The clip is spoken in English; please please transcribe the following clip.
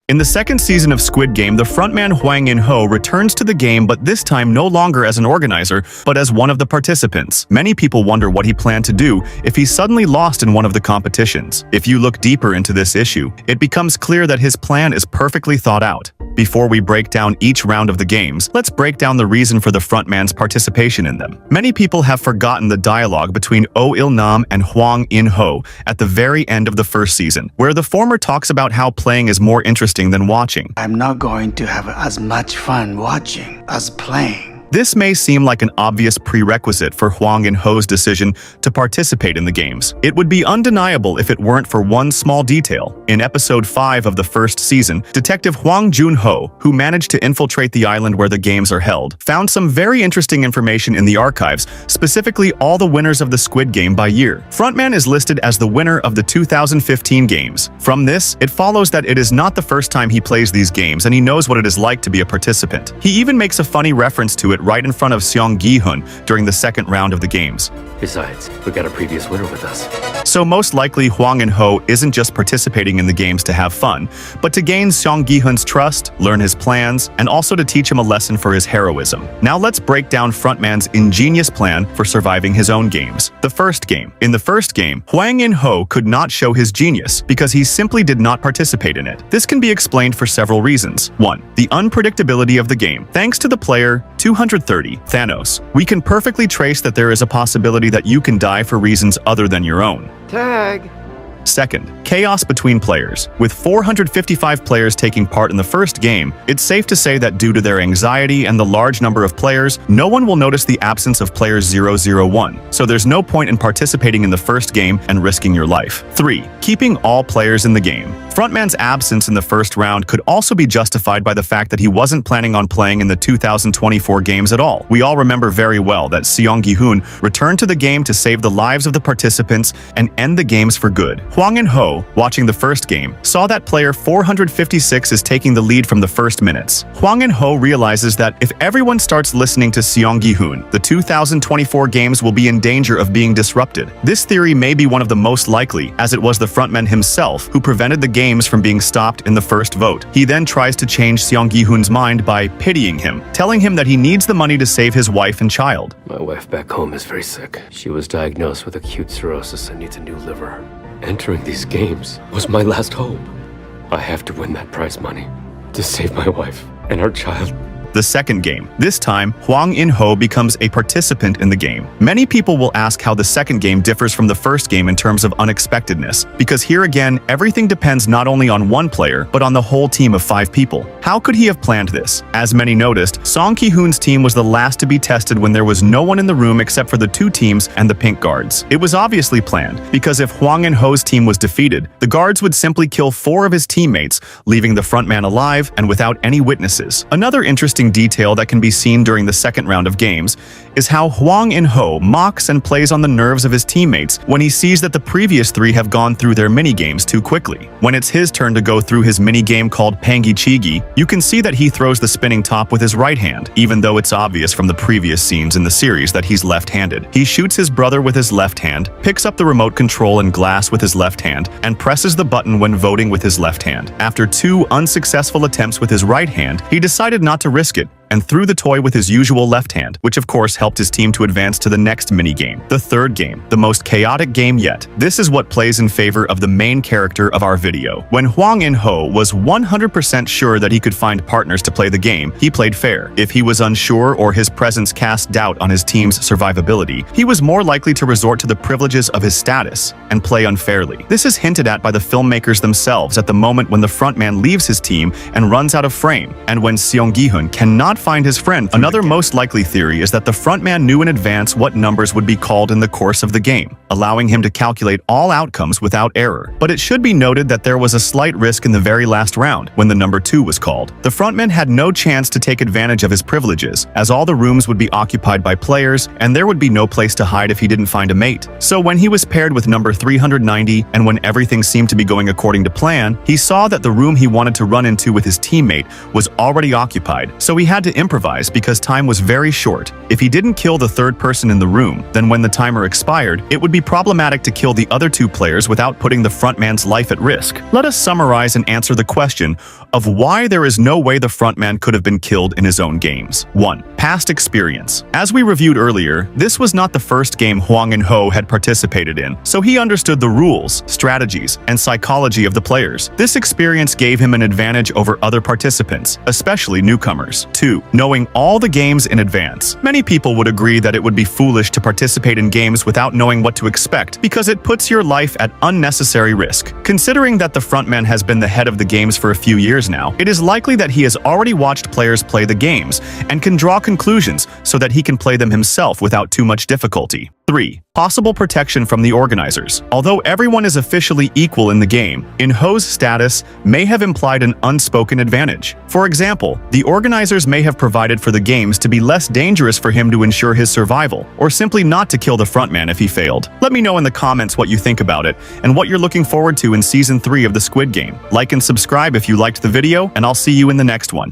In the second season of Squid Game, the frontman Hwang In Ho returns to the game, but this time no longer as an organizer, but as one of the participants. Many people wonder what he planned to do if he suddenly lost in one of the competitions. If you look deeper into this issue, it becomes clear that his plan is perfectly thought out. Before we break down each round of the games, let's break down the reason for the frontman's participation in them. Many people have forgotten the dialogue between Oh Il-nam and Hwang In Ho at the very end of the first season, where the former talks about how playing is more interesting than watching. I'm not going to have as much fun watching as playing. This may seem like an obvious prerequisite for Hwang In Ho's decision to participate in the games. It would be undeniable if it weren't for one small detail. In episode 5 of the first season, Detective Hwang Jun-ho, who managed to infiltrate the island where the games are held, found some very interesting information in the archives, specifically all the winners of the Squid Game by year. Frontman is listed as the winner of the 2015 games. From this, it follows that it is not the first time he plays these games, and he knows what it is like to be a participant. He even makes a funny reference to it right in front of Seong Gi-hun during the second round of the games. Besides, we got a previous winner with us. So most likely Hwang In Ho isn't just participating in the games to have fun, but to gain Seong Gi-hun's trust, learn his plans, and also to teach him a lesson for his heroism. Now let's break down Frontman's ingenious plan for surviving his own games. The first game. In the first game, Hwang In Ho could not show his genius because he simply did not participate in it. This can be explained for several reasons. 1. The unpredictability of the game. Thanks to the player 230, Thanos, we can perfectly trace that there is a possibility that you can die for reasons other than your own. Tag! Second, chaos between players. With 455 players taking part in the first game, it's safe to say that due to their anxiety and the large number of players, no one will notice the absence of player 001, so there's no point in participating in the first game and risking your life. 3. Keeping all players in the game. Frontman's absence in the first round could also be justified by the fact that he wasn't planning on playing in the 2024 games at all. We all remember very well that Seong Gi-hun returned to the game to save the lives of the participants and end the games for good. Hwang In Ho, watching the first game, saw that player 456 is taking the lead from the first minutes. Hwang In Ho realizes that if everyone starts listening to Seong Gi-hun, the 2024 games will be in danger of being disrupted. This theory may be one of the most likely, as it was the frontman himself who prevented the games from being stopped in the first vote. He then tries to change Seong Gi-hun's mind by pitying him, telling him that he needs the money to save his wife and child. My wife back home is very sick. She was diagnosed with acute cirrhosis and needs a new liver. Entering these games was my last hope. I have to win that prize money to save my wife and our child. The second game. This time, Hwang In Ho becomes a participant in the game. Many people will ask how the second game differs from the first game in terms of unexpectedness, because here again, everything depends not only on one player, but on the whole team of 5 people. How could he have planned this? As many noticed, Song Ki-hoon's team was the last to be tested when there was no one in the room except for the 2 teams and the pink guards. It was obviously planned, because if Hwang In Ho's team was defeated, the guards would simply kill 4 of his teammates, leaving the frontman alive and without any witnesses. Another interesting detail that can be seen during the second round of games is how Hwang In Ho mocks and plays on the nerves of his teammates when he sees that the previous 3 have gone through their mini-games too quickly. When it's his turn to go through his mini-game called Pangi Chigi, you can see that he throws the spinning top with his right hand, even though it's obvious from the previous scenes in the series that he's left-handed. He shoots his brother with his left hand, picks up the remote control and glass with his left hand, and presses the button when voting with his left hand. After 2 unsuccessful attempts with his right hand, he decided not to risk it and threw the toy with his usual left hand, which of course helped his team to advance to the next mini-game. The third game, the most chaotic game yet. This is what plays in favor of the main character of our video. When Hwang In Ho was 100% sure that he could find partners to play the game, he played fair. If he was unsure or his presence cast doubt on his team's survivability, he was more likely to resort to the privileges of his status and play unfairly. This is hinted at by the filmmakers themselves at the moment when the frontman leaves his team and runs out of frame, and when Seong Gi-hun cannot find his friend. Another most likely theory is that the frontman knew in advance what numbers would be called in the course of the game, allowing him to calculate all outcomes without error. But it should be noted that there was a slight risk in the very last round, when the number 2 was called. The frontman had no chance to take advantage of his privileges, as all the rooms would be occupied by players, and there would be no place to hide if he didn't find a mate. So when he was paired with number 390, and when everything seemed to be going according to plan, he saw that the room he wanted to run into with his teammate was already occupied, so he had to improvise because time was very short. If he didn't kill the third person in the room, then when the timer expired, it would be problematic to kill the other two players without putting the frontman's life at risk. Let us summarize and answer the question of why there is no way the frontman could have been killed in his own games. 1. Past experience. As we reviewed earlier, this was not the first game Hwang In Ho had participated in, so he understood the rules, strategies, and psychology of the players. This experience gave him an advantage over other participants, especially newcomers. 2. Knowing all the games in advance. Many people would agree that it would be foolish to participate in games without knowing what to expect, because it puts your life at unnecessary risk. Considering that the frontman has been the head of the games for a few years now, it is likely that he has already watched players play the games and can draw conclusions so that he can play them himself without too much difficulty. 3. Possible protection from the organizers. Although everyone is officially equal in the game, In Ho's status may have implied an unspoken advantage. For example, the organizers may have provided for the games to be less dangerous for him to ensure his survival, or simply not to kill the frontman if he failed. Let me know in the comments what you think about it, and what you're looking forward to in Season 3 of the Squid Game. Like and subscribe if you liked the video, and I'll see you in the next one.